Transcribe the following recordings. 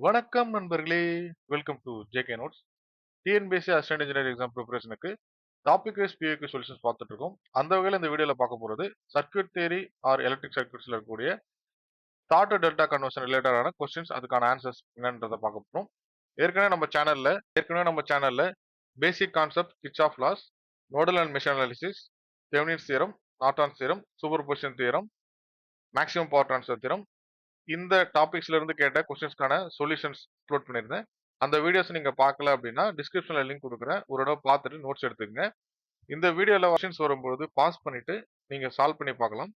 வணக்கம் நண்பர்களே, welcome to JK notes. TNPSC assistant engineer exam ப்ரிப்பரேஷனுக்கு டாபிக் வைஸ் பிஏக்கு சொல்யூஷன்ஸ் பார்த்துட்டு இருக்கோம். அந்த வகையில் இந்த வீடியோவில் பார்க்க போகிறது சர்க்யூட் தியரி ஆர் எலக்ட்ரிக் சர்க்யூட்ஸில் இருக்கக்கூடிய ஸ்டார் டு டெல்டா கன்வர்ஷன் ரிலேட்டடான கொஸ்டின்ஸ், அதுக்கான ஆன்சர்ஸ் என்னன்றதை பார்க்க போகிறோம். ஏற்கனவே நம்ம சேனல்ல basic concept, Kirchhoff's laws, nodal and mesh analysis, Thevenin's theorem, Norton's theorem, superposition theorem, maximum power transfer theorem, இந்த டாபிக்ஸ்ல இருந்து கேட்ட கொஸ்டின்ஸ்க்கான சொல்யூஷன்ஸ் அப்லோட் பண்ணியிருந்தேன். அந்த வீடியோஸ் நீங்க பார்க்கல அப்படின்னா டிஸ்கிரிப்ஷன்ல லிங்க் கொடுக்குறேன். ஒரு தடவை பார்த்துட்டு நோட்ஸ் எடுத்துக்கங்க. இந்த வீடியோல கொஸ்டின்ஸ் வரும்போது பாஸ் பண்ணிட்டு நீங்க சால்வ் பண்ணி பார்க்கலாம்.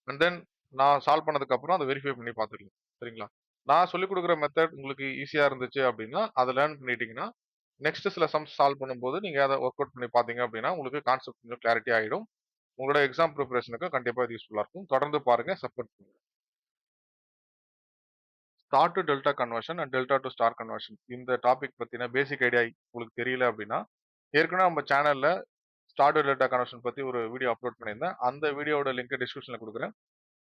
அண்ட் தென் நான் சால்வ் பண்ணதுக்கு அப்புறம் அதை வெரிஃபை பண்ணி பார்த்துக்கலாம். சரிங்களா? நான் சொல்லிக் கொடுக்குற மெத்தட் உங்களுக்கு ஈஸியா இருந்துச்சு அப்படின்னா அதை லேர்ன் பண்ணிட்டீங்கன்னா நெக்ஸ்ட் சில சம்ஸ் சால்வ் பண்ணும்போது நீங்க அதை ஒர்க் அவுட் பண்ணி பார்த்தீங்க அப்படின்னா உங்களுக்கு கான்செப்ட் கொஞ்சம் கிளாரிட்டி ஆகிடும். உங்களோட எக்ஸாம் ப்ரிப்பரேஷனுக்கு கண்டிப்பா இது யூஸ்ஃபுல்லா இருக்கும். தொடர்ந்து பாருங்க, சப்போர்ட் பண்ணுங்க. Star to delta conversion and delta to star conversion, இந்த டாபிக் பத்தின பேசிக் ஐடியா உங்களுக்கு தெரியல அப்படின்னா ஏற்கனவே நம்ம சேனல்ல ஸ்டார் டு டெல்டா கன்வர்ஷன் பத்தி ஒரு வீடியோ அப்லோட் பண்ணியிருந்தேன். அந்த வீடியோட லிங்க் டிஸ்கிரிப்ஷன்ல கொடுக்குறேன்.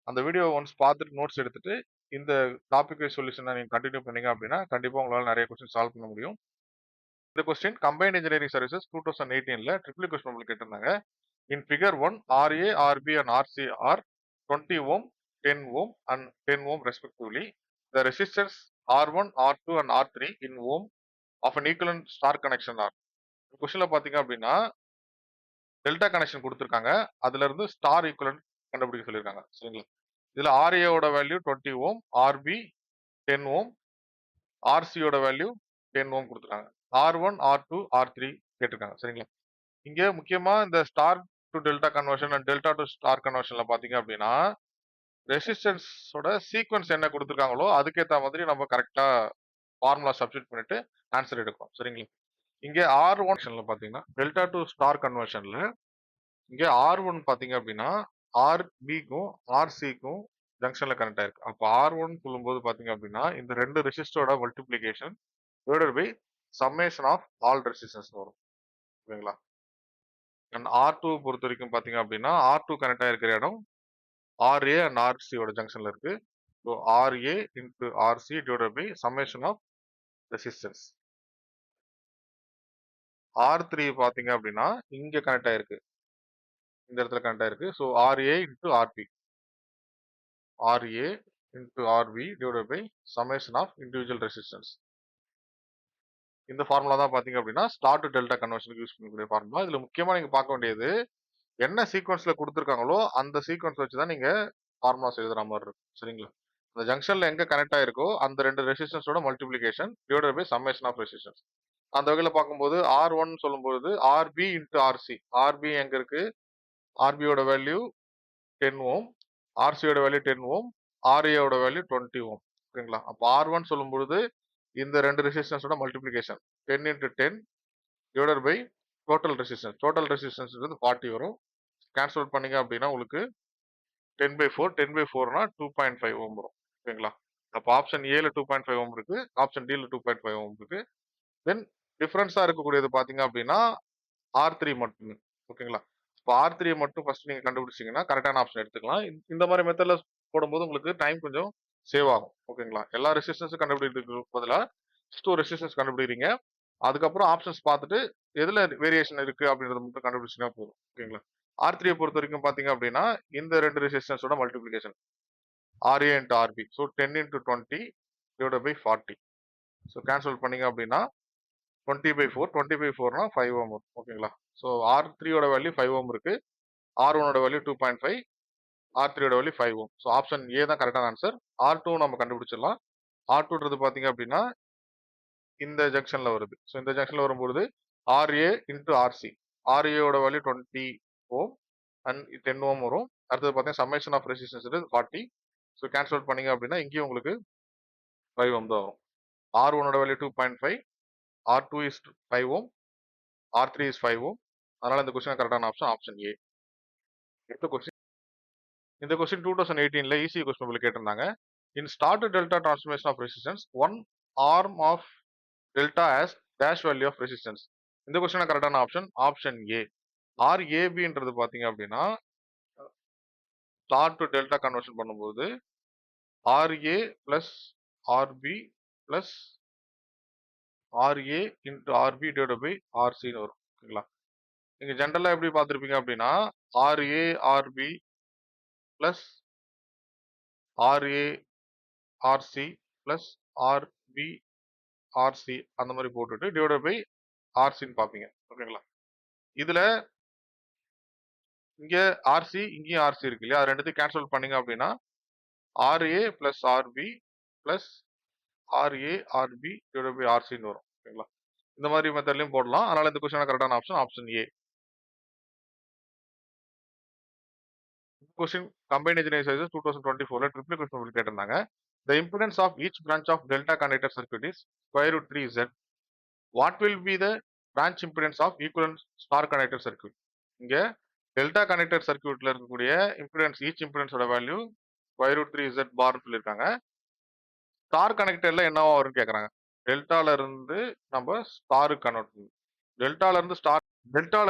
அந்த வீடியோ ஒன்ஸ் பார்த்துட்டு நோட்ஸ் எடுத்துட்டு இந்த டாபிக் வைஸ் சொல்யூஷனை நீங்க கண்டினியூ பண்ணீங்க அப்படின்னா கண்டிப்பா உங்களால நிறைய கொஸ்டின் சால்வ் பண்ண முடியும். இந்த கொஸ்டின் கம்பைன்ட் இன்ஜினியரிங் சர்வீசஸ் 2018ல ட்ரிபிள் கொஸ்டின் உங்களுக்கு கேட்டிருந்தாங்க. In figure 1, RA, RB and RC are 20 ohm, 10 ohm and 10 ohm respectively. The resistors R1, R2 and R3 in ohm of an equivalent star connection are. கொஸ்டின்ல பாத்தீங்க அப்படின்னா delta connection கொடுத்துருக்காங்க. அதுல இருந்து star equivalent கண்டுபிடிக்க சொல்லியிருக்காங்க. சரிங்களா? இதுல RAவோட வேல்யூ 20 ஓம், RB 10 ஓம், RCயோட வேல்யூ 10 ஓம் கொடுத்துருக்காங்க. R1, R2, R3 கேட்டிருக்காங்க. சரிங்களா? இங்க முக்கியமா இந்த star to delta conversion and delta to star கன்வர்ஷன்ல பாத்தீங்க அப்படின்னா ரெசிஸ்டன்ஸோட சீக்வன்ஸ் என்ன கொடுத்துருக்காங்களோ அதுக்கேற்ற மாதிரி நம்ம கரெக்டா ஃபார்முலா சப்ஸ்டிட் பண்ணிட்டு ஆன்சர் எடுக்கும். சரிங்களா? இங்க R1 பாத்தீங்கன்னா டெல்டா டு ஸ்டார் கன்வர்ஷன்ல இங்க R1 பாத்தீங்க அப்படின்னா RBக்கும் RCக்கும் ஜங்ஷன்ல கனெக்ட் ஆயிருக்கு. அப்ப R1 சொல்லும்போது பாத்தீங்க அப்படின்னா இந்த ரெண்டு ரெசிஸ்டரோட multiplication divided by summation of all resistance வரும். ஓகேங்களா? அண்ட் R2 பொறுத்த வரைக்கும் பாத்தீங்க அப்படின்னா R2 கனெக்ட் ஆயிருக்கிற இடம் RA அண்ட் RCயோட ஜங்ஷன்ல இருக்கு. So RA into RC divided by summation of resistance. R3 பாத்தீங்க அப்படின்னா இங்க கனெக்ட் ஆயிருக்கு, இந்த இடத்துல கனெக்ட் ஆயிருக்கு. So RA into RB, RA into RB divided by summation of individual resistance. இந்த ஃபார்முலா தான் பாத்தீங்க அப்படின்னா ஸ்டார் டு டெல்டா கன்வர்ஷனுக்கு யூஸ் பண்ணக்கூடிய ஃபார்முலா. இதுல முக்கியமா நீங்க பார்க்க வேண்டியது என்ன சீக்வன்ஸ்ல கொடுத்துருக்காங்களோ அந்த சீக்வன்ஸ் வச்சு தான் நீங்க ஃபார்முலாஸ் எழுதுற மாதிரி இருக்கும். சரிங்களா? அந்த ஜங்ஷன்ல எங்க கனெக்ட் ஆயிருக்கோ அந்த ரெண்டு ரெசிஸ்டன்ஸோட multiplication divided by summation of resistance. அந்த வகையில பார்க்கும்போது R1 சொல்லும்போது RB இன்டு RC. RB எங்க இருக்கு? RBயோட வேல்யூ 10 ஓம், RCயோட வேல்யூ 10 ஓம், RAயோட வேல்யூ 20 ஓம். ஓகேங்களா? அப்போ R1 சொல்லும்போது இந்த ரெண்டு ரெசிஸ்டன்ஸோட multiplication 10 into 10 divided by total resistance. Total resistance 40 வரும். கேன்சல் பண்ணீங்க அப்படின்னா உங்களுக்கு 10/4, 10/4னா 2.5 ஓம் வரும். ஓகேங்களா? அப்போ ஆப்ஷன் ஏல 2.5 ஓம் இருக்கு, ஆப்ஷன் டில 2.5 ஓம் இருக்கு. தென் டிஃபரன்ஸா இருக்கக்கூடியது பாத்தீங்க அப்படின்னா R3 மட்டுமே. ஓகேங்களா? இப்போ R3 மட்டும் ஃபர்ஸ்ட் நீங்க கண்டுபிடிச்சீங்கன்னா கரெக்டான ஆப்ஷன் எடுத்துக்கலாம். இந்த மாதிரி மெத்தட்ல போடும்போது உங்களுக்கு டைம் கொஞ்சம் சேவ் ஆகும். ஓகேங்களா? எல்லா ரெசிஸ்டன்ஸும் கண்டுபிடிக்கிறதுக்கு பதிலா ஃபர்ஸ்ட் ஒரு ரெசிஸ்டன்ஸ் கண்டுபிடிக்கிறீங்க, அதுக்கப்புறம் ஆப்ஷன்ஸ் பார்த்துட்டு எதுல வேரியேஷன் இருக்கு அப்படின்றத மட்டும் கண்டுபிடிச்சீங்கன்னா போதும். ஓகேங்களா? R3 பொறுத்த வரைக்கும் பாத்தீங்க அப்படின்னா இந்த ரெண்டு ரெசிஸ்டன்ஸோட multiplication RA into RB. So 10 into 20 divided by 40. So cancel பண்ணீங்க அப்படின்னா 20/4, 20/4னா 5 ஓம் வரும். ஓகேங்களா? ஸோ R3யோட வேல்யூ 5 ஓம் இருக்கு, R1ஓட வேல்யூ 2.5, R3யோட value 5 ohm. So option A தான் கரெக்டான ஆன்சர். R2 நம்ம கண்டுபிடிச்சிடலாம். R2ன்றது பாத்தீங்க அப்படின்னா இந்த ஜங்ஷன்ல வருது. ஸோ இந்த ஜங்ஷன்ல வரும்போது RA இன்டு RC. RAயோட வேல்யூ 20 ஓம் அண்ட் 10 ஓம் வரும். அடுத்தது பார்த்தீங்கன்னா summation of resistance 40. So cancel பண்ணீங்க அப்படின்னா இங்கேயும் உங்களுக்கு 5 ஓம் தான் வரும். R1ஓட value 2.5, R2 is 5 ohm, R3 is 5 ohm. அதனால இந்த கொஸ்டின் கரெக்டான ஆப்ஷன் ஆப்ஷன் ஏ. அடுத்த கொஸ்டின், இந்த கொஸ்டின் 2018ல ஈஸி கொஸ்டின் உங்களுக்கு கேட்டிருந்தாங்க. In star to delta transformation of resistance one arm of delta has dash value of resistance. இந்த question கரெக்டான option option A. RABன்றது பாத்தீங்க அப்படின்னா ஸ்டார் டு டெல்டா கன்வர்ஷன் பண்ணும்போது RA plus RB plus RA into RB divided by RCன்னு வரும். ஓகேங்களா? நீங்க ஜென்ரலா எப்படி பார்த்திருப்பீங்க அப்படின்னா RA RB plus RA RC plus RB RC அந்த மாதிரி போட்டுட்டு divided by RCன்னு பார்ப்பீங்க. ஓகேங்களா? இதுல இங்க RC இங்கேயும் RC இருக்கு இல்லையா? அது ரெண்டுத்தையும் கேன்சல் பண்ணீங்க அப்படின்னா RA plus RB plus RA RB divided by RCன்னு வரும். ஓகேங்களா? இந்த மாதிரி மெத்தட்லயும் போடலாம். அதனால இந்த கொஸ்டின் கரெக்டான ஆப்ஷன் ஆப்ஷன் ஏ. Question combined engineering services 2024 triple question கேட்டிருந்தாங்க. The impedance of each branch of delta connector circuit is square root 3Z. What will be the branch impedance of equivalent star connector circuit? இங்க delta connector சர்க்யூட்ல இருக்கக்கூடிய impedance each இம்பிடன்ஸோட value square root 3Z bar சொல்லியிருக்காங்க. Star கனெக்டர்ல என்னவா வரும்னு கேக்குறாங்க. டெல்டால இருந்து நம்ம ஸ்டாருக்கு கன்வெர்ட் பண்ணுவோம். டெல்டால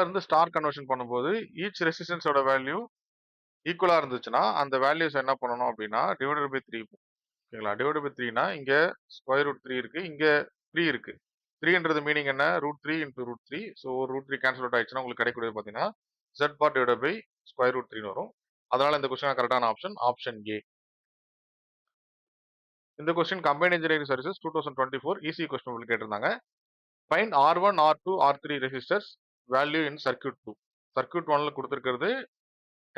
இருந்து ஸ்டார் கன்வர்ஷன் பண்ணும்போது ஈச் ரெசிஸ்டன்ஸோட வேல்யூ ஈக்குவலா இருந்துச்சுன்னா அந்த வேல்யூஸ் என்ன பண்ணணும் அப்படின்னா டிவைடட் பை 3. ஓகேங்களா? டிவைடட் பை 3னா இங்க ஸ்கொயர் ரூட் 3 இருக்கு, இங்க 3 இருக்கு. 3ன்றது மீனிங் என்ன? Root 3 into root 3. So root 3 cancel out ஆயிடுச்சுன்னா உங்களுக்கு கிடைக்கக்கூடியது பார்த்தீங்கன்னா Z bar divided by square root 3 வரும். அதனால இந்த கொஸ்டின் கரெக்டான ஆப்ஷன் ஆப்ஷன் ஏ. இந்த question combine engineering services 2024 easy question உங்களுக்கு கேட்டிருந்தாங்க. Find R1 R2 R3 resistors value in circuit 2. Circuit 1ல கொடுத்துருக்கிறது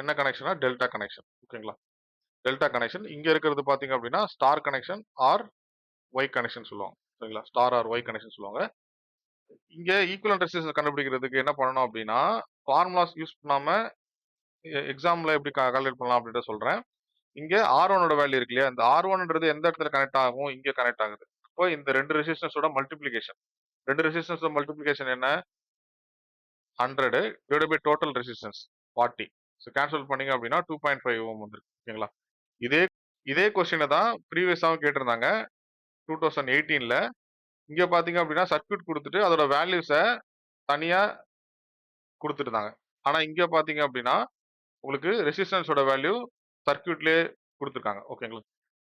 என்ன கனெக்ஷனா? Delta connection. ஓகேங்களா? Delta connection. இங்க இருக்கிறது பாத்தீங்க அப்படின்னா star connection or Y connection சொல்லுவாங்க. சரிங்களா? ஸ்டார் ஆர் ஒய் கனெக்ஷன் சொல்லுவாங்க. இங்க ஈக்குவலன்ட் ரெசிஸ்டன்ஸ் கண்டுபிடிக்கிறதுக்கு என்ன பண்ணணும் அப்படின்னா ஃபார்முலாஸ் யூஸ் பண்ணாம எக்ஸாம்ல எப்படி கால்குலேட் பண்ணலாம் அப்படின்றத சொல்றேன். இங்க R1ஓட வேல்யூ இருக்கு இல்லையா? இந்த R1ன்றது எந்த இடத்துல கனெக்ட் ஆகும்? இங்க கனெக்ட் ஆகுது. அப்போ இந்த ரெண்டு ரெசிஸ்டன்ஸோட மல்டிப்ளிகேஷன். ரெண்டு ரெசிஸ்டன்ஸோட மல்டிப்ளிகேஷன் என்ன? 100 divided by total resistance 40. So cancel பண்ணீங்க அப்படின்னா 2.5 ஓம் வந்துருக்கு. ஓகேங்களா? இதே இதே கொஸ்டினை தான் ப்ரீவியஸாகவும் கேட்டிருந்தாங்க 2018ல. இங்க பாத்தீங்க அப்படின்னா சர்க்யூட் கொடுத்துட்டு அதோட வேல்யூஸை தனியா கொடுத்துருந்தாங்க. ஆனா இங்க பாத்தீங்க அப்படின்னா உங்களுக்கு ரெசிஸ்டன்ஸோட வேல்யூ சர்க்யூட்லயே கொடுத்துருக்காங்க. ஓகேங்களா?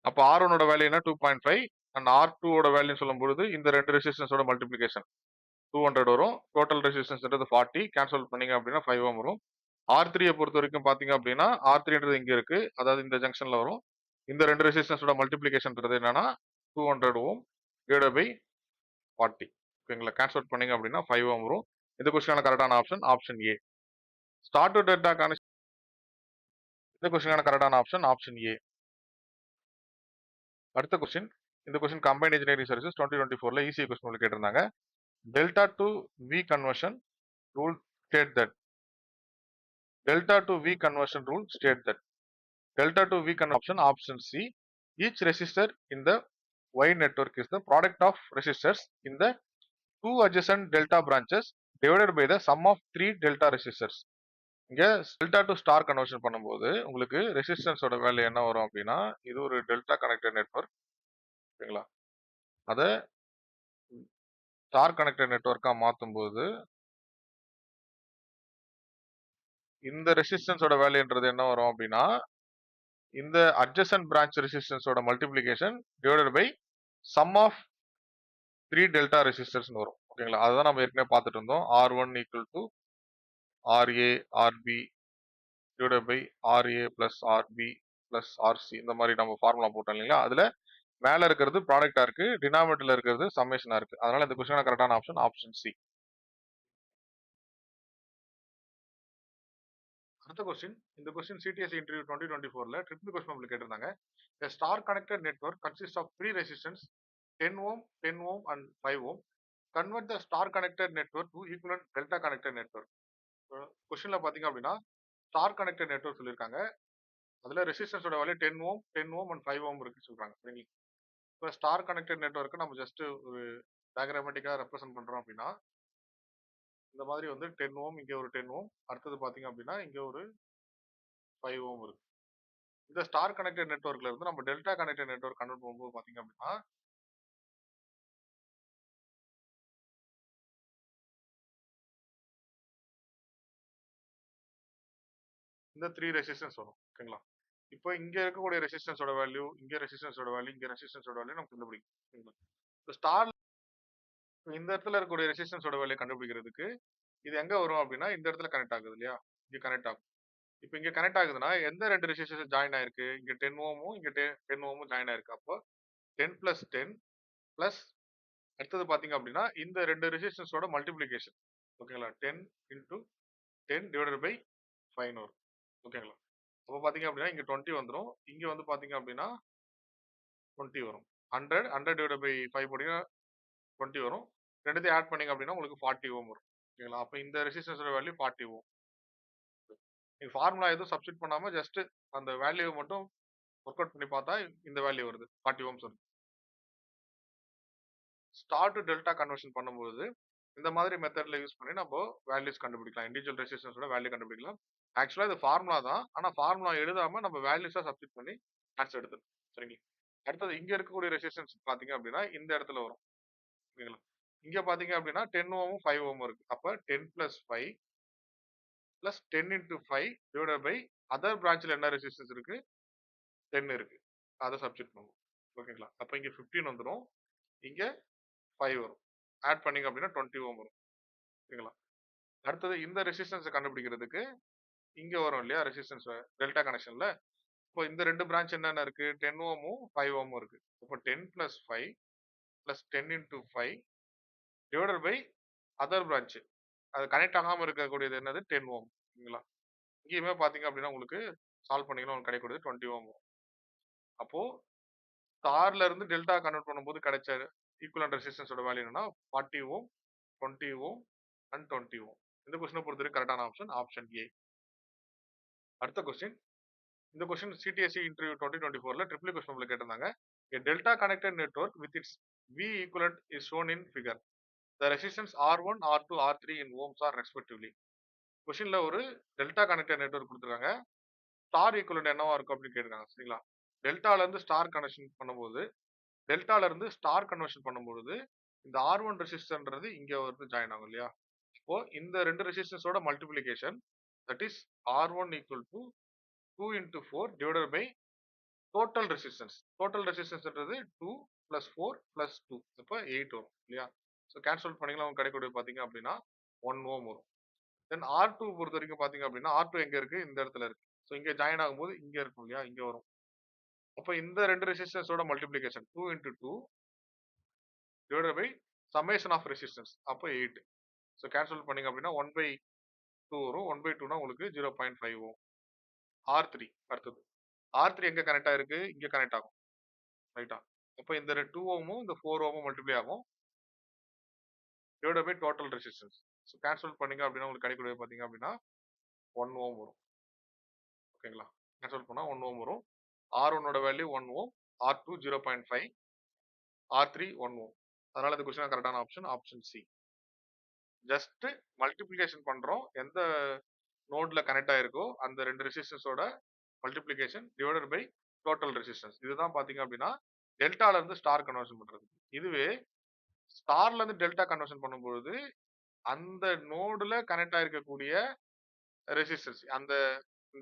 அப்போ R1ஓட வேல்யூ என்ன? 2.5 அண்ட் R2ஓட வேல்யூ சொல்லும்போது இந்த ரெண்டு ரெசிஸ்டன்ஸோட மல்டிப்ளிகேஷன் 200 வரும். டோட்டல் ரெசிஸ்டன்ஸ்ன்றது 40. கேன்சல் பண்ணீங்க அப்படின்னா 5 ஓம் வரும். R3யை பொறுத்த வரைக்கும் பாத்தீங்க அப்படின்னா R3ன்றது இங்க இருக்கு, அதாவது இந்த ஜங்ஷன்ல வரும். இந்த ரெண்டு ரெசிஸ்டன்ஸோட மல்டிப்ளிகேஷன்ன்றது என்னன்னா 200 ஓம் டிவைடட் பை 40. ஓகேங்களா? கேன்சல் பண்ணீங்க அப்படின்னா 5 ஓம் வரும். இந்த கொஸ்டினான கரெக்டான option option A. Star to delta connection. இந்த கொஸ்டினான கரெக்டான ஆப்ஷன் ஆப்ஷன் ஏ. அடுத்த கொஸ்டின். இந்த கொஸ்டின் கம்பைன்ட் இன்ஜினியரிங் சர்வீசஸ் 2024ல ஈஸி கொஸ்டின் கேட்டிருந்தாங்க. Delta to V conversion rule state that. Delta to V conversion rule state that. Delta to V conversion option C. Each resistor in the Y network is the product of resistors in the two adjacent delta branches divided by the sum of 3 delta resistors. இங்க delta to star conversion பண்ணும்போது உங்களுக்கு ரெசிஸ்டன்ஸோட value என்ன வரும் அப்படின்னா இது ஒரு delta connected network. ஓகேங்களா? அதை ஸ்டார் கனெக்டட் நெட்வொர்க்கா மாற்றும் போது இந்த ரெசிஸ்டன்ஸோட வேல்யூன்றது என்ன வரும் அப்படின்னா இந்த adjacent branch ரெசிஸ்டன்ஸோட multiplication divided by sum of 3 delta resistors வரும். ஓகேங்களா? அதுதான் நம்ம ஏற்கனவே பார்த்துட்டு இருந்தோம். R1 equal to RA RB divided by RA plus RB plus RC. இந்த மாதிரி நம்ம ஃபார்முலா போட்டோம் இல்லைங்களா? அதுல மேல இருக்கிறது ப்ராடக்டா இருக்கு, டினாமினேட்டர்ல இருக்கிறது சம்மேஷனா இருக்கு. அதனால இந்த கொஸ்டினான கரெக்டான ஆப்ஷன் ஆப்ஷன் சி. அடுத்த கொஸ்டின். இந்த கொஸ்டின் சிடிஎஸ் இன்டர்வியூ 2024ல ட்ரிபிள் கொஸ்டின் உங்களுக்கு கேட்டிருந்தாங்க. A star connected network consists of three resistance 10 ohm, 10 ohm and 5 ohm. Convert the star connected network to equivalent delta connected network. கொஸ்டின்ல பாத்தீங்க அப்படின்னா star connected network சொல்லியிருக்காங்க. அதுல ரெசிஸ்டன்ஸோட value 10 Om 10 Om and 5 ohm இருக்கு சொல்றாங்க. சரிங்களா? இப்போ ஸ்டார் கனெக்டட் நெட்வொர்க்கு நம்ம ஜஸ்ட் ஒரு டயக்ராமேட்டிக்கா ரெப்ரசென்ட் பண்றோம் அப்படின்னா இந்த மாதிரி வந்து 10 ஓம், இங்க ஒரு 10 ஓம், அடுத்தது பாத்தீங்க அப்படின்னா இங்க ஒரு 5 ஓம் இருக்கு. இந்த ஸ்டார் கனெக்டட் நெட்வொர்க்ல இருந்து நம்ம டெல்டா கனெக்டட் நெட்வொர்க் கன்வெர்ட் பண்ணும்போது பாத்தீங்க அப்படின்னா இந்த 3 ரெசிஸ்டன்ஸ் வரும். ஓகேங்களா? இப்போ இங்க இருக்கக்கூடிய ரெசிஸ்டன்ஸோட வேல்யூ, இங்க ரெசிஸ்டன்ஸோட வேல்யூ, இங்க ரெசிஸ்டன்ஸோட வேல்யூ நம்ம கண்டுபிடிக்கணும். சரிங்களா? இப்போ ஸ்டார் இந்த இடத்துல இருக்கக்கூடிய ரெசிஸ்டன்ஸோட வேல்யூ கண்டுபிடிக்கிறதுக்கு இது எங்க வரும் அப்படின்னா இந்த இடத்துல கனெக்ட் ஆகுது இல்லையா? இங்க கனெக்ட் ஆகும். இப்போ இங்க கனெக்ட் ஆகுதுன்னா எந்த 2 ரெசிஸ்டன்ஸ் ஜாயின் ஆயிருக்கு? இங்க 10 ஓமும் இங்க 10 ஓமும் ஜாயின் ஆயிருக்கு. அப்போ 10 பிளஸ் 10 பிளஸ் அடுத்தது பாத்தீங்க அப்படின்னா இந்த 2 ரெசிஸ்டன்ஸோட மல்டிப்ளிகேஷன். ஓகேங்களா? 10 இன்டூ 10 டிவைடட் பை 5 வரும். ஓகேங்களா? அப்போ பாத்தீங்க அப்படின்னா இங்க 20 வந்துரும். இங்க வந்து பாத்தீங்க அப்படின்னா 20 வரும். 100 டிவைடட் பை 5 போட்டீங்கன்னா 20 வரும். ரெண்டுத்தையும் ஆட் பண்ணீங்க அப்படின்னா உங்களுக்கு 40 ஓம் வரும். ஓகேங்களா? அப்போ இந்த ரெசிஸ்டன்ஸோட வேல்யூ 40 ஓம். நீங்க ஃபார்முலா எதுவும் சப்ஸ்டிட் பண்ணாம ஜஸ்ட் அந்த வேல்யூவை மட்டும் ஒர்க் அவுட் பண்ணி பார்த்தா இந்த வேல்யூ வருது 40 ஓம்ஸ் வருது. ஸ்டார் டு டெல்டா கன்வர்ஷன் பண்ணும்போது இந்த மாதிரி மெத்தட்ல யூஸ் பண்ணி நம்ம வேல்யூஸ் கண்டுபிடிக்கலாம். இண்டிவிஜுவல் ரெசிஸ்டன்ஸோட வேல்யூ கண்டுபிடிக்கலாம். ஆக்சுவலா இது ஃபார்முலா தான். ஆனா ஃபார்முலா எழுதாம நம்ம வேல்யூஸா சப்ஸ்டிட் பண்ணி ஆன்சர் எடுத்துக்கலாம். சரிங்களா? அடுத்தது இங்க இருக்கக்கூடிய ரெசிஸ்டன்ஸ் பாத்தீங்க அப்படின்னா இந்த இடத்துல வரும். ஓகேங்களா? இங்க பாத்தீங்க அப்படின்னா 10 ஓமும் 5 ஓமும் இருக்கு. அப்ப 10 plus 5 plus 10 into 5 divided by other பிரான்ச்ல என்ன ரெசிஸ்டன்ஸ் இருக்கு? 10 இருக்கு. அதை சப்ஸ்டிட் பண்ணுவோம். ஓகேங்களா? அப்ப இங்க 15 வந்துரும். இங்க 5 வரும். ஆட் பண்ணீங்க அப்படின்னா 20 ஓம் வரும். ஓகேங்களா? அடுத்தது இந்த ரெசிஸ்டன்ஸை கண்டுபிடிக்கிறதுக்கு இங்க வரும் இல்லையா ரெசிஸ்டன்ஸ் டெல்டா கனெக்ஷன்ல. இப்போ இந்த 2 பிரான்ச் என்னென்ன இருக்கு? 10 ஓமும் 5 ஓமும் இருக்கு. இப்போ 10 plus 5 plus 10 into 5 divided by other branch. அது கனெக்ட் ஆகாம இருக்கக்கூடியது என்னது? 10 ஓம். ஓகேங்களா? இங்கேயுமே பாத்தீங்க அப்படின்னா உங்களுக்கு சால்வ் பண்ணீங்கன்னா உங்களுக்கு கிடைக்கூடியது 20 ஓம் வரும். அப்போ ஸ்டார்ல இருந்து டெல்டா கன்வெர்ட் பண்ணும்போது கிடைச்ச ஈக்குவலன்ட் ரெசிஸ்டன்ஸோட வேல்யூ என்னன்னா 40 ஓம், 20 ஓம் அண்ட் 20 ஓம். இந்த கொஸ்டினை பொறுத்தவரைக்கும் கரெக்டான ஆப்ஷன் ஆப்ஷன் ஏ. அடுத்த கொஸ்டின். இந்த கொஸ்டின் சிடிஎஸ்சி இன்டர்வியூ 2024ல ட்ரிபிள் கொஸ்டின் உங்களுக்கு கேட்டிருந்தாங்க. A delta connected network with its V equivalent is shown in figure. The resistance R1, R2, R3 in ohms are respectively. கொஸ்டின்ல ஒரு டெல்டா கனெக்டட் நெட்வொர்க் கொடுத்துருக்காங்க. Star equivalent என்னவா இருக்கும் அப்படின்னு கேட்டிருக்காங்க. சரிங்களா? டெல்டால இருந்து ஸ்டார் கனெக்ஷன் பண்ணும்போது டெல்டால இருந்து ஸ்டார் கன்வர்ஷன் பண்ணும்போது இந்த R1 ரெசிஸ்டன்றது இங்க வந்து ஜாயின் ஆகும் இல்லையா? இப்போ இந்த 2 ரெசிஸ்டன்ஸோட multiplication that is R1 equal to 2 into 4 divided by total resistance. Total resistance-ன்றது 2 plus 4 plus 2. அப்ப 8 வரும் இல்லையா? ஸோ கேன்சல் பண்ணீங்கன்னா உங்களுக்கு கிடைக்கக்கூடிய பாத்தீங்க அப்படின்னா 1 ஓம் வரும். தென் R2 பொறுத்த வரைக்கும் பாத்தீங்க அப்படின்னா R2 எங்க இருக்கு? இந்த இடத்துல இருக்கு. ஸோ இங்க ஜாயின் ஆகும்போது இங்க இருக்கும் இல்லையா? இங்க வரும். அப்ப இந்த 2 ரெசிஸ்டன்ஸோட multiplication 2 into 2 divided by summation of resistance. அப்ப 8. ஸோ கேன்சல் பண்ணீங்க அப்படின்னா 1/2 வரும். 1/2னா உங்களுக்கு 0.5 ஓம். R3 அடுத்தது. R3 எங்க கனெக்ட் ஆயிருக்கு? இங்க கனெக்ட் ஆகும். ரைட்டா? அப்ப இந்த 2 ஓமும் இந்த 4 ஓமும் மல்டிப்ளை ஆகும். Divided by total resistance. So cancel பண்ணீங்க அப்படின்னா உங்களுக்கு கிடைக்கக்கூடிய பாத்தீங்க அப்படின்னா 1 ஓம் வரும். ஓகேங்களா? கேன்சல் பண்ணா 1 ஓம் வரும். R1 ஓட வேல்யூ 1 ஓம், R2 0.5, R3 1 ஓம். அதனால இந்த கொஸ்டின் கரெக்டான option option C. Just multiplication பண்றோம். எந்த நோட்ல கனெக்ட் ஆயிருக்கோ அந்த 2 ரெசிஸ்டன்ஸோட multiplication divided by total resistance. இதுதான் பாத்தீங்க அப்படின்னா டெல்டால இருந்து ஸ்டார் கன்வர்ஷன் பண்றது. இதுவே ஸ்டார்ல இருந்து டெல்டா கன்வர்ஷன் பண்ணும்போது அந்த நோடுல கனெக்ட் ஆயிருக்கக்கூடிய ரெசிஸ்டன்ஸ் அந்த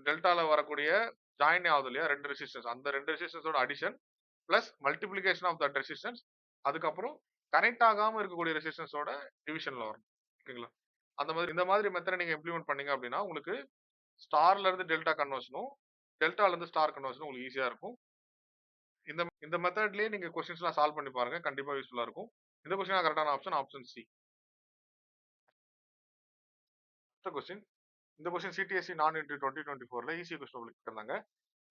டெல்டால வரக்கூடிய ஜாயின் ஆகுது இல்லையா 2 ரெசிஸ்டன்ஸ் அந்த 2 ரெசிஸ்டன்ஸோட addition plus multiplication of that resistance அதுக்கப்புறம் கனெக்ட் ஆகாம இருக்கக்கூடிய ரெசிஸ்டன்ஸோட டிவிஷன்ல வரும். ஓகேங்களா? அந்த மாதிரி இந்த மாதிரி மெத்தடை நீங்க இம்ப்ளிமெண்ட் பண்ணீங்க அப்படின்னா உங்களுக்கு ஸ்டார்ல இருந்து டெல்டா கன்வர்ஷனும் டெல்டால இருந்து ஸ்டார் கன்வர்ஷனும் உங்களுக்கு ஈஸியா இருக்கும். இந்த இந்த மெத்தட்லயே நீங்க கொஸ்டின்ஸ்லாம் சால்வ் பண்ணி பாருங்க. கண்டிப்பா யூஸ்ஃபுல்லா இருக்கும். இந்த கொஸ்டின் கரெக்டான ஆப்ஷன் ஆப்ஷன் சி. அடுத்த கொஸ்டின். இந்த கொஸ்டின் சிடிஎஸ்சி நான் இன்ட்ரி 2024ல ஈஸி கொஸ்டின் உங்களுக்கு கேட்டிருந்தாங்க.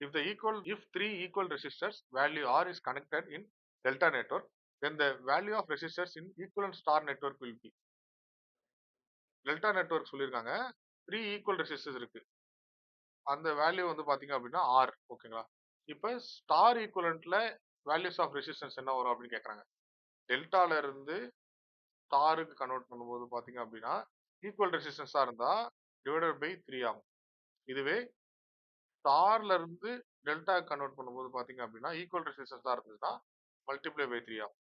If 3 equal resistors value R is connected in delta network, then the value of resistors in equivalent star network will be. Delta network சொல்லியிருக்காங்க. 3 equal resistors இருக்கு. அந்த value வந்து பாத்தீங்க அப்படின்னா R. ஓகேங்களா? இப்ப ஸ்டார் ஈக்குவலன்ட்ல வேல்யூஸ் ஆஃப் ரெசிஸ்டன்ஸ் என்ன வரும் அப்படின்னு கேக்குறாங்க. டெல்டால இருந்து ஸ்டாருக்கு கன்வெர்ட் பண்ணும்போது பாத்தீங்க அப்படின்னா ஈக்குவல் ரெசிஸ்டன்ஸா இருந்தா டிவைடட் பை 3 ஆகும். இதுவே ஸ்டார்ல இருந்து டெல்டா கன்வெர்ட் பண்ணும்போது பாத்தீங்க அப்படின்னா ஈக்குவல் ரெசிஸ்டன்ஸா இருந்துச்சுன்னா மல்டிப்ளை பை 3 ஆகும்.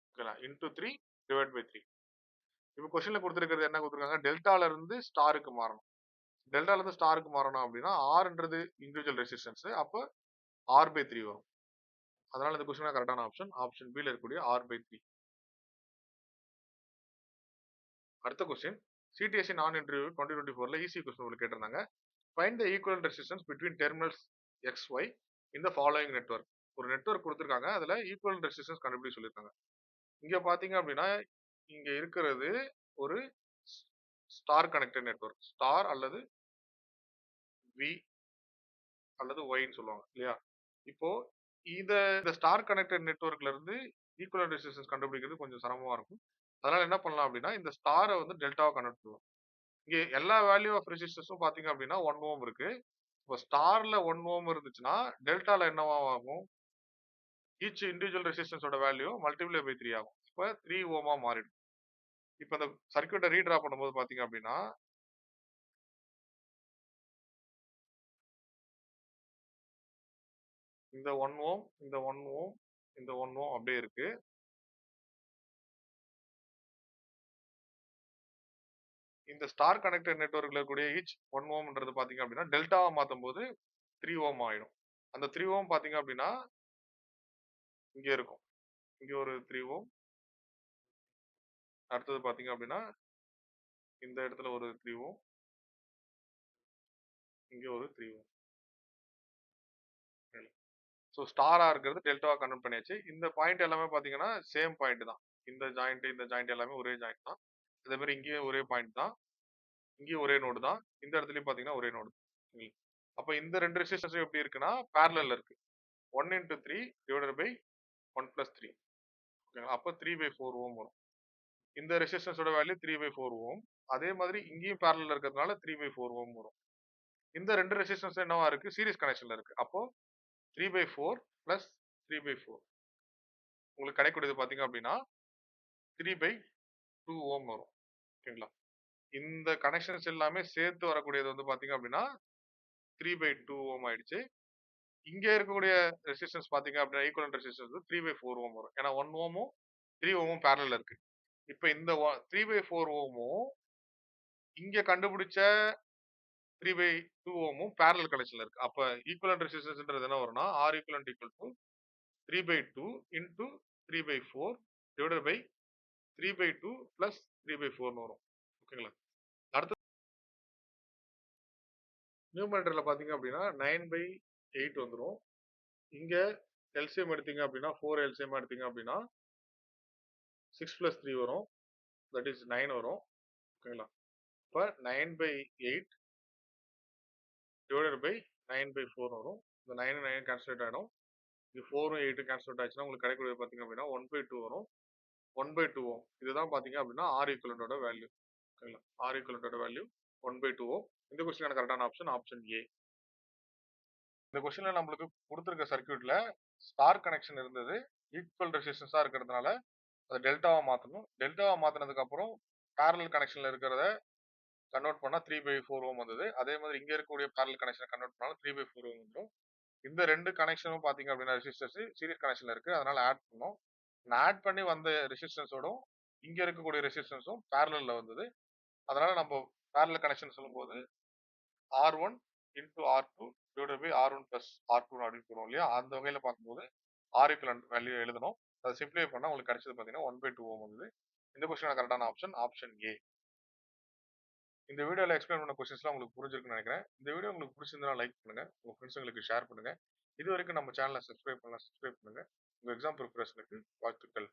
ஓகேங்களா? Into 3 divide by 3. இப்போ கொஸ்டின்ல கொடுத்துருக்கிறது என்ன கொடுத்துருக்காங்க? டெல்டால இருந்து ஸ்டாருக்கு மாறணும். டெல்டால இருந்து ஸ்டாருக்கு மாறணும் அப்படின்னா ஆர்ன்றது இண்டிவிஜுவல் ரெசிஸ்டன்ஸ், அப்போ R/3 வரும். அதனால இந்த கொஸ்டின் கரெக்டான ஆப்ஷன் ஆப்ஷன் பில இருக்கக்கூடிய R/3. அடுத்த கொஸ்டின் சிடிஎஸ்சி நான் இன்டர்வியூ 2024ல ஈஸி கொஸ்டின் உங்களுக்கு கேட்டிருந்தாங்க. Find the equivalent resistance between terminals XY இந்த ஃபாலோயிங் நெட்வொர்க். ஒரு நெட்வொர்க் கொடுத்துருக்காங்க, அதுல ஈக்குவலன்ட் ரெசிஸ்டன்ஸ் கண்டுபிடி சொல்லியிருக்காங்க. இங்க பாத்தீங்க அப்படின்னா இங்க இருக்கிறது ஒரு ஸ்டார் கனெக்டட் நெட்வொர்க், ஸ்டார் அல்லது வி அல்லது ஒய்ன்னு சொல்லுவாங்க இல்லையா. இப்போ இந்த ஸ்டார் கனெக்டட் நெட்வொர்க்ல இருந்து ஈக்குவலன்ட் ரெசிஸ்டன்ஸ் கண்டுபிடிக்கிறது கொஞ்சம் சிரமமா இருக்கும். அதனால என்ன பண்ணலாம் அப்படின்னா இந்த ஸ்டாரை வந்து டெல்டாவை கன்வெர்ட் பண்ணலாம். இங்க எல்லா வேல்யூ ஆஃப் ரெசிஸ்டன்ஸும் பாத்தீங்க அப்படின்னா 1 ஓம் இருக்கு. இப்போ ஸ்டார்ல 1 ஓம் இருந்துச்சுன்னா டெல்டால என்னவா ஆகும், ஈச் இண்டிவிஜுவல் ரெசிஸ்டன்ஸோட வேல்யூ மல்டிப்ளை பை 3 ஆகும். இப்போ 3 ஓமா மாறிடும். இப்போ இந்த சர்க்யூட்டை ரீட்ரா பண்ணும்போது பாத்தீங்க அப்படின்னா இந்த 1 ஓம், இந்த 1 ஓம், இந்த 1 ஓம் அப்படியே இருக்கு. இந்த ஸ்டார் கனெக்டட் நெட்வொர்க்ல இருக்கக்கூடிய ஈச் 1 ஓம்ன்றது பாத்தீங்க அப்படின்னா டெல்டாவா மாத்தும் போது 3 ஓம் ஆயிடும். அந்த 3 ஓம் பாத்தீங்க அப்படின்னா இங்க இருக்கும். இங்க ஒரு 3 ஓம், அடுத்தது பாத்தீங்க அப்படின்னா இந்த இடத்துல ஒரு 3 ஓம், இங்க ஒரு 3 ஓம். ஸோ ஸ்டாரா இருக்கிறது டெல்டாவா கன்வெர்ட் பண்ணியாச்சு. இந்த பாயிண்ட் எல்லாமே பாத்தீங்கன்னா சேம் பாயிண்ட் தான். இந்த ஜாயிண்ட் எல்லாமே ஒரே ஜாயிண்ட் தான். அதே மாதிரி இங்கேயும் ஒரே பாயிண்ட் தான், இங்கேயும் ஒரே நோடு தான், இந்த இடத்துலயும் பாத்தீங்கன்னா ஒரே நோடு. அப்ப இந்த ரெண்டு ரெசிஸ்டன்ஸும் எப்படி இருக்குன்னா பேரலல்ல இருக்கு. 1 into 3 divided by 1 plus 3. ஓகேங்களா, அப்ப 3/4 ஓம் வரும். இந்த ரெசிஸ்டன்ஸோட வேல்யூ 3/4 ஓம். அதே மாதிரி இங்கேயும் பேரலல்ல இருக்கிறதுனால 3/4 ஓம் வரும். இந்த ரெண்டு ரெசிஸ்டன்ஸ் என்னவா இருக்கு, சீரிஸ் கனெக்ஷன்ல இருக்கு. அப்போ 3/4 plus 3/4 உங்களுக்கு கிடைக்கூடியது பாத்தீங்க அப்படின்னா 3/2 ஓம் வரும். ஓகேங்களா, இந்த கனெக்ஷன்ஸ் எல்லாமே சேர்த்து வரக்கூடியது வந்து பாத்தீங்க அப்படின்னா 3/2 ஓம் ஆயிடுச்சு. இங்க இருக்கக்கூடிய ரெசிஸ்டன்ஸ் பாத்தீங்க அப்படின்னா ஈக்குவலன்ட் ரெசிஸ்டன்ஸ் 3/4 ஓம் வரும். ஏன்னா 1 ஓமும் 3 ஓமும் பேரலல்ல இருக்கு. இப்ப இந்த 3/4 ஓமும் இங்க கண்டுபிடிச்ச 3/2 ஓமும் பேரலல் கனெக்ஷன்ல இருக்கு. அப்ப ஈக்குவலன்ட் ரெசிஸ்டன்ஸ்ன்றது என்ன வரும்னா R equivalent equal to 3/2 into 3/4 divided by 3/2 plus 3/4 வரும். ஓகேங்களா, அடுத்து நியூமரேட்டர்ல பாத்தீங்க அப்படின்னா 9/8 வந்துரும். இங்க எல்சிஎம் எடுத்தீங்க அப்படின்னா 4 எல்சிஎம் எடுத்தீங்க அப்படின்னா 6 plus 3 வரும், தட் இஸ் 9 வரும். ஓகேங்களா, இப்ப 9/8 divided by 9/4 வரும். இந்த 9 9 கேன்சல் ஆயிடும். இது 4 8 கேன்சல் ஆயிடுச்சுன்னா உங்களுக்கு கிடைக்கக்கூடியது பாத்தீங்க அப்படின்னா 1/2 வரும். 1/2 ஓம் இதுதான் பாத்தீங்க அப்படின்னா R equivalent வேல்யூ. ஓகேங்களா, R equivalent வேல்யூ 1/2 ஓம். இந்த கொஸ்டினுக்கான கரெக்டான ஆப்ஷன் ஆப்ஷன் ஏ. இந்த கொஸ்டின்ல நம்மளுக்கு கொடுத்திருக்க சர்க்யூட்ல ஸ்டார் கனெக்ஷன் இருந்தது, ஈக்குவல் ரெசிஸ்டன்ஸா இருக்கிறதுனால அதை டெல்டாவா மாத்தணும். டெல்டாவா மாத்தினதுக்கு அப்புறம் பேரலல் கனெக்ஷன்ல இருக்கிறத கன்வெர்ட் பண்ணா 3/4 ஓம் வந்தது. அதே மாதிரி இங்க இருக்கக்கூடிய பேரலல் கனெக்ஷனை கன்வெர்ட் பண்ணாலும் 3/4 ஓம் வந்துடும். இந்த ரெண்டு கனெக்ஷனும் பாத்தீங்க அப்படின்னா ரெசிஸ்டன்ஸ் சீரிஸ் கனெக்ஷன்ல இருக்கு, அதனால ஆட் பண்ணோம். ஆட் பண்ணி வந்த ரெசிஸ்டன்ஸோடும் இங்க இருக்கக்கூடிய ரெசிஸ்டன்ஸும் பேரலல்ல வந்தது. அதனால நம்ம பேரலல் கனெக்ஷன் சொல்லும்போது R1 into R2 divided by R1 plus R2 அப்படின்னு சொல்லுவோம் இல்லையா, அந்த வகையில பார்க்கும்போது R equivalent வேல்யூ எழுதணும். அதை சிம்பிளிஃபை பண்ணா உங்களுக்கு கிடைச்சது பாத்தீங்கன்னா 1/2 ஓம் வந்தது. இந்த கொஸ்டின் கரெக்டான ஆப்ஷன் ஆப்ஷன் ஏ. இந்த வீடியோல எக்ஸ்பிளைன் பண்ண கொஸ்டின்ஸ்லாம் உங்களுக்கு புரிஞ்சிருக்குன்னு நினைக்கிறேன். இந்த வீடியோ உங்களுக்கு பிடிச்சிருந்தா லைக் பண்ணுங்க, உங்க ஃப்ரெண்ட்ஸுங்களுக்கு ஷேர் பண்ணுங்க. இது வரைக்கும் நம்ம சேனலை சப்ஸ்கிரைப் பண்ணுங்க. உங்க எக்ஸாம் ப்ரிப்பரேஷனுக்கு வாழ்த்துக்கள்.